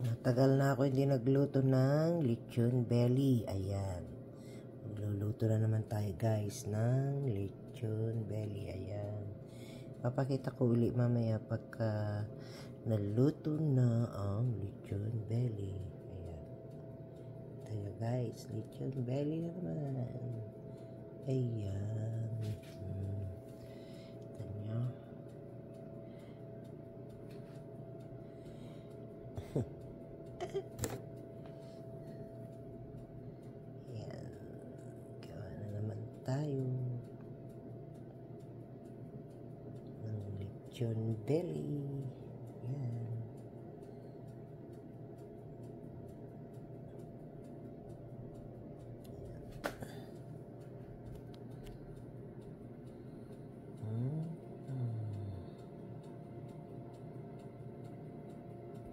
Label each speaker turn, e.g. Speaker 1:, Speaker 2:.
Speaker 1: Matagal na ako hindi nagluto ng lechon belly. Ayan. Magluluto na naman tayo guys ng lechon belly. Ayan. Papakita ko ulit mamaya pagka naluto na ang lechon belly. Ayan. Tayo guys. Lechon belly na naman. Ayan. Tanyo. Ayan. Gawa na naman tayo ng lechon belly.